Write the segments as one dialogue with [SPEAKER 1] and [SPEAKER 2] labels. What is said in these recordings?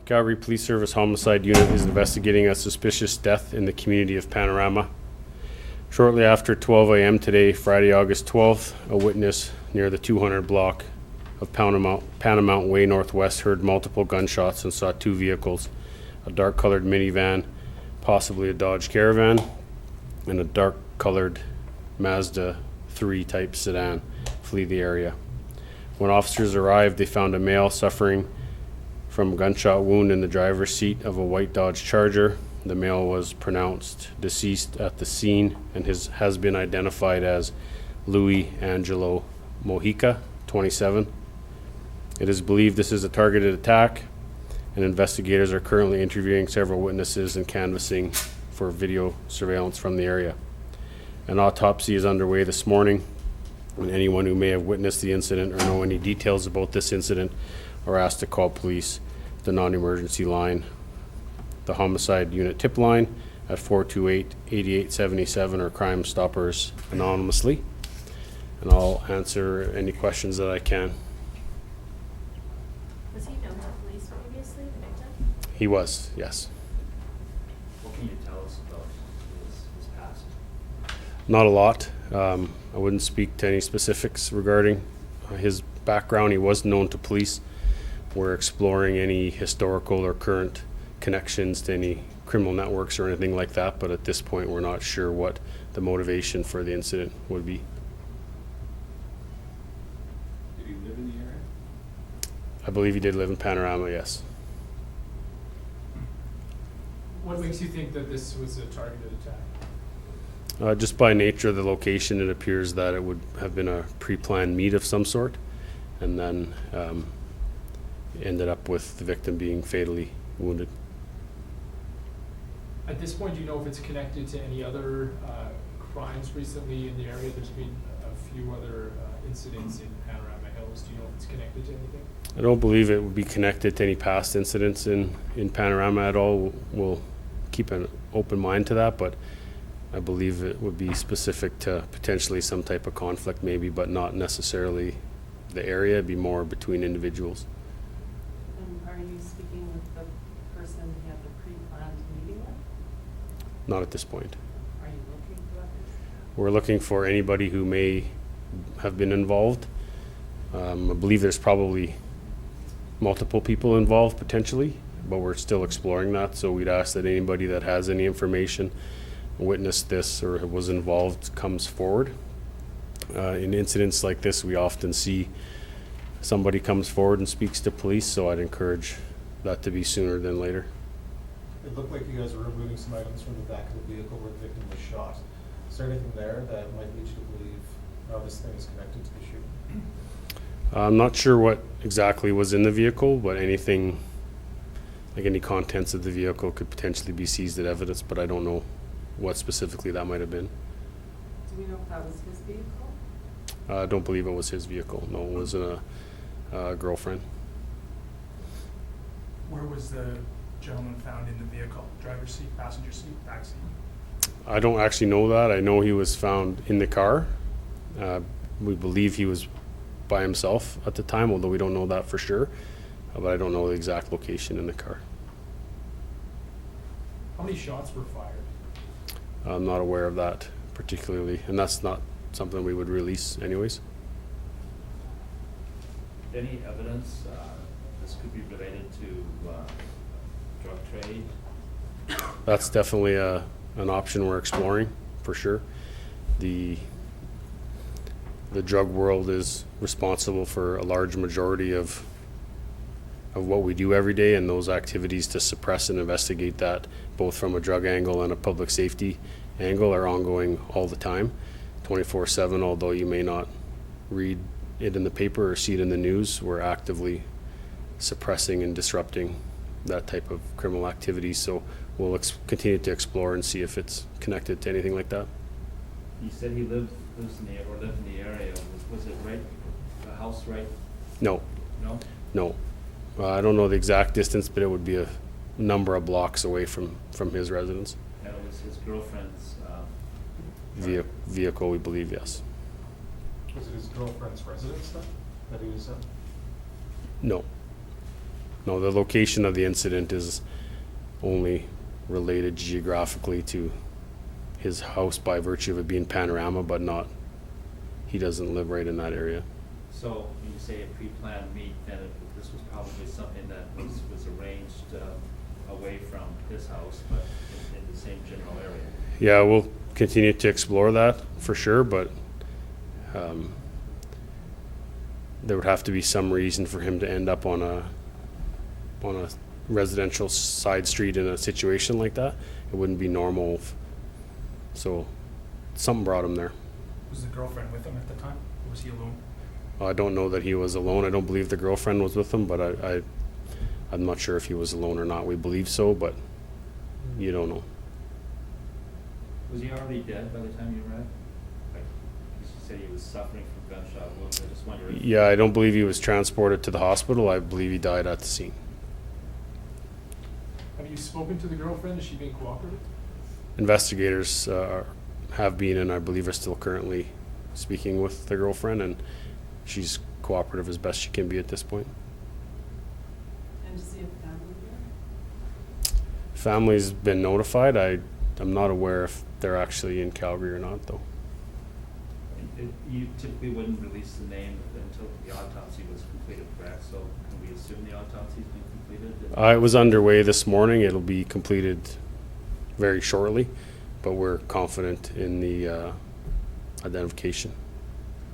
[SPEAKER 1] Calgary Police Service Homicide Unit is investigating a suspicious death in the community of Panorama. Shortly after 12 a.m. today, Friday, August 12th, a witness near the 200 block of Panamount Way Northwest heard multiple gunshots and saw two vehicles, a dark-colored minivan, possibly a Dodge Caravan, and a dark-colored Mazda 3 type sedan flee the area. When officers arrived, they found a male suffering from a gunshot wound in the driver's seat of a white Dodge Charger. The male was pronounced deceased at the scene and has been identified as Louis Angelo Mojica, 27. It is believed this is a targeted attack, and investigators are currently interviewing several witnesses and canvassing for video surveillance from the area. An autopsy is underway this morning, and anyone who may have witnessed the incident or know any details about this incident are asked to call police, the non-emergency line, the Homicide Unit Tip Line at 428-8877, or Crime Stoppers anonymously. And I'll answer any questions that I can.
[SPEAKER 2] Was he known to police previously, the victim?
[SPEAKER 1] He was, yes.
[SPEAKER 3] What can you tell us about his past?
[SPEAKER 1] Not a lot. I wouldn't speak to any specifics regarding his background. He was known to police. We're exploring any historical or current connections to any criminal networks or anything like that, but at this point we're not sure what the motivation for the incident would be.
[SPEAKER 3] Did he live in the area?
[SPEAKER 1] I believe he did live in Panorama, yes.
[SPEAKER 4] What makes you think that this was a targeted attack?
[SPEAKER 1] Just by nature of the location, it appears that it would have been a pre-planned meet of some sort, and then ended up with the victim being fatally wounded.
[SPEAKER 4] At this point, do you know if it's connected to any other crimes recently in the area? There's been a few other incidents in Panorama Hills. Do you know if it's connected to anything?
[SPEAKER 1] I don't believe it would be connected to any past incidents in Panorama at all. We'll keep an open mind to that, but I believe it would be specific to potentially some type of conflict maybe, but not necessarily the area. It'd be more between individuals.
[SPEAKER 5] And are you speaking with the person you had the pre-planned meeting with?
[SPEAKER 1] Not at this point.
[SPEAKER 5] Are you looking for that person?
[SPEAKER 1] We're looking for anybody who may have been involved. I believe there's probably multiple people involved potentially, but we're still exploring that. So we'd ask that anybody that has any information, witnessed this or was involved, comes forward. In incidents like this, we often see somebody comes forward and speaks to police, so I'd encourage that to be sooner than later.
[SPEAKER 6] It looked like you guys were removing some items from the back of the vehicle where the victim was shot. Is there anything there that might lead you to believe how this thing is connected to the shooting?
[SPEAKER 1] I'm not sure what exactly was in the vehicle, but anything, like any contents of the vehicle, could potentially be seized as evidence, but I don't know what specifically that might have been.
[SPEAKER 5] Do we know if that was his vehicle?
[SPEAKER 1] I don't believe it was his vehicle. No, it wasn't a girlfriend.
[SPEAKER 7] Where was the gentleman found in the vehicle? Driver's seat, passenger seat, back seat?
[SPEAKER 1] I don't actually know that. I know he was found in the car. We believe he was by himself at the time, although we don't know that for sure. But I don't know the exact location in the car.
[SPEAKER 4] How many shots were fired?
[SPEAKER 1] I'm not aware of that particularly, and that's not something we would release anyways.
[SPEAKER 3] Any evidence this could be related to drug trade?
[SPEAKER 1] That's definitely an option we're exploring for sure. The drug world is responsible for a large majority of what we do every day, and those activities to suppress and investigate that, both from a drug angle and a public safety angle, are ongoing all the time, 24/7. Although you may not read it in the paper or see it in the news, we're actively suppressing and disrupting that type of criminal activity. So we'll continue to explore and see if it's connected to anything like that.
[SPEAKER 3] You said he lived in the area. Was it right? The house right?
[SPEAKER 1] No.
[SPEAKER 3] No?
[SPEAKER 1] No. I don't know the exact distance, but it would be a number of blocks away from his residence.
[SPEAKER 3] And it was his girlfriend's
[SPEAKER 1] Vehicle, we believe, yes.
[SPEAKER 6] Was it his girlfriend's residence then that he was in?
[SPEAKER 1] No. No, the location of the incident is only related geographically to his house by virtue of it being Panorama, but not, he doesn't live right in that area.
[SPEAKER 3] So when you say a pre-planned meet, then this was probably something that was arranged away from his house, but in the same general area.
[SPEAKER 1] Yeah, we'll continue to explore that for sure, but there would have to be some reason for him to end up on a residential side street in a situation like that. It wouldn't be normal. So something brought him there.
[SPEAKER 7] Was the girlfriend with him at the time, or was he alone?
[SPEAKER 1] I don't know that he was alone. I don't believe the girlfriend was with him, but I'm not sure if he was alone or not. We believe so, but you don't know.
[SPEAKER 3] Was he already dead by the time you arrived? Like, you said he was suffering from gunshot wounds. I just wonder if...
[SPEAKER 1] Yeah, I don't believe he was transported to the hospital. I believe he died at the scene.
[SPEAKER 4] Have you spoken to the girlfriend? Is she being cooperative?
[SPEAKER 1] Investigators have been, and I believe are still currently speaking with the girlfriend, and she's cooperative as best she can be at this point.
[SPEAKER 5] And does he have family here?
[SPEAKER 1] Family's been notified. I'm not aware if they're actually in Calgary or not, though.
[SPEAKER 3] You typically wouldn't release the name until the autopsy was completed, correct? So can we assume the autopsy's been completed?
[SPEAKER 1] It was underway this morning. It'll be completed very shortly, but we're confident in the identification.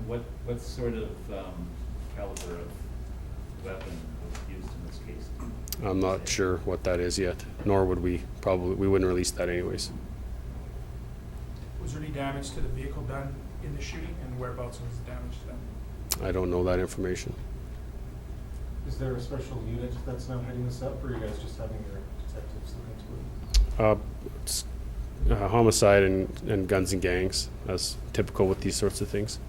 [SPEAKER 3] What sort of caliber of weapon was used in this case?
[SPEAKER 1] I'm not sure what that is yet, nor would we wouldn't release that anyways.
[SPEAKER 7] Was there any damage to the vehicle done in the shooting, and whereabouts was the damage done?
[SPEAKER 1] I don't know that information.
[SPEAKER 6] Is there a special unit that's now heading this up, or are you guys just having your detectives look into it?
[SPEAKER 1] It's homicide and guns and gangs, as typical with these sorts of things.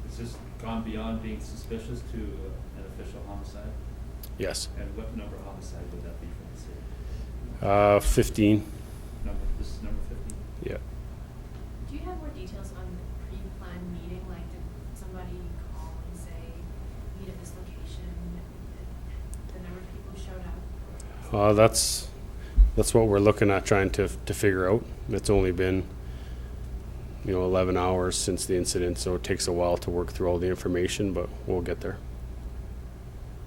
[SPEAKER 3] Has this gone beyond being suspicious to an official homicide?
[SPEAKER 1] Yes.
[SPEAKER 3] And what number homicide would that be from the city?
[SPEAKER 1] 15.
[SPEAKER 3] This is number 15?
[SPEAKER 1] Yeah.
[SPEAKER 2] Do you have more details on the pre-planned meeting? Like, did somebody call and say, meet at this location, the number of people who showed up?
[SPEAKER 1] That's what we're looking at trying to figure out. It's only been 11 hours since the incident, so it takes a while to work through all the information, but we'll get there.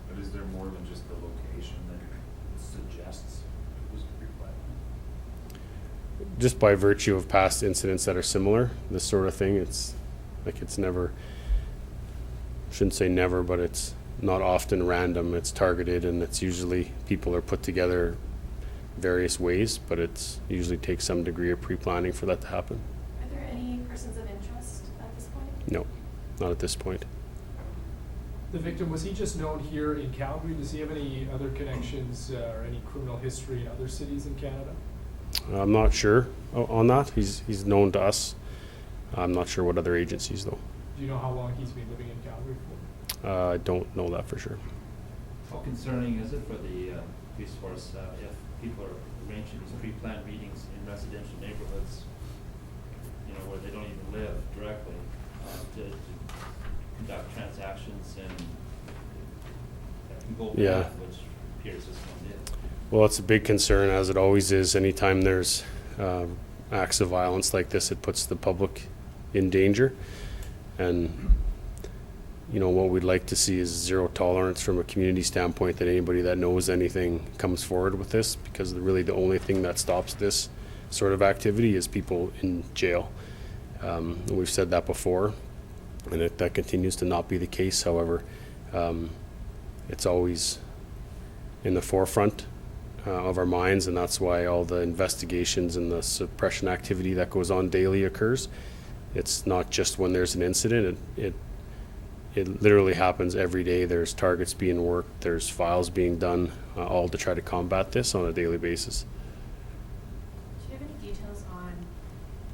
[SPEAKER 8] But is there more than just the location that suggests it was pre-planned?
[SPEAKER 1] Just by virtue of past incidents that are similar, this sort of thing, it's never, shouldn't say never, but it's not often random. It's targeted, and it's usually people are put together various ways, but it's usually takes some degree of pre-planning for that to happen.
[SPEAKER 2] Are there any persons of interest at this point?
[SPEAKER 1] No, not at this point.
[SPEAKER 4] The victim, was he just known here in Calgary? Does he have any other connections or any criminal history in other cities in Canada?
[SPEAKER 1] I'm not sure on that. He's known to us. I'm not sure what other agencies though.
[SPEAKER 4] Do you know how long he's been living in Calgary for?
[SPEAKER 1] I don't know that for sure.
[SPEAKER 3] How concerning is it for the police force if people are arranging these pre-planned meetings in residential neighborhoods, where they don't even live directly, to conduct transactions and that can go
[SPEAKER 1] Yeah.
[SPEAKER 3] bad, which appears this one did.
[SPEAKER 1] Well, it's a big concern, as it always is. Anytime there's acts of violence like this, it puts the public in danger. And what we'd like to see is zero tolerance from a community standpoint, that anybody that knows anything comes forward with this, because really the only thing that stops this sort of activity is people in jail. We've said that before, and that continues to not be the case. However, it's always in the forefront of our minds, and that's why all the investigations and the suppression activity that goes on daily occurs. It's not just when there's an incident. It literally happens every day. There's targets being worked, there's files being done, all to try to combat this on a daily basis.
[SPEAKER 2] Do you have any details on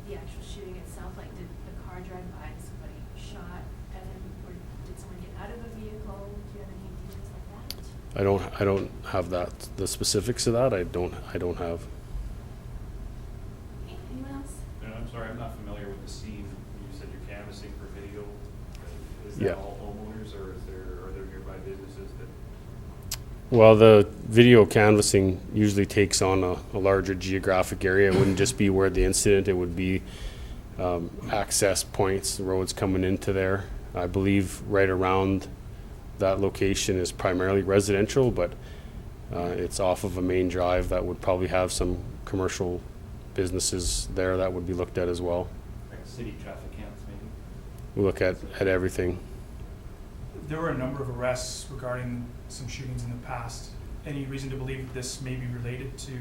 [SPEAKER 2] the actual shooting itself? Like, did the car drive by and somebody shot at him, or did someone get out of a vehicle? Do you have any details like that?
[SPEAKER 1] I don't have the specifics of that. I don't have.
[SPEAKER 2] Anyone else?
[SPEAKER 8] No, I'm sorry, I'm not familiar with the scene. You said you're canvassing for video. Is
[SPEAKER 1] Yeah.
[SPEAKER 8] that all homeowners, or are there nearby businesses that?
[SPEAKER 1] Well, the video canvassing usually takes on a larger geographic area. It wouldn't just be where the incident, it would be access points, roads coming into there. I believe right around that location is primarily residential, but it's off of a main drive that would probably have some commercial businesses there that would be looked at as well.
[SPEAKER 3] Like city traffic counts maybe?
[SPEAKER 1] We look at everything.
[SPEAKER 7] There were a number of arrests regarding some shootings in the past. Any reason to believe that this may be related to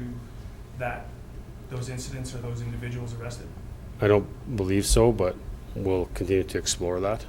[SPEAKER 7] those incidents or those individuals arrested?
[SPEAKER 1] I don't believe so, but we'll continue to explore that.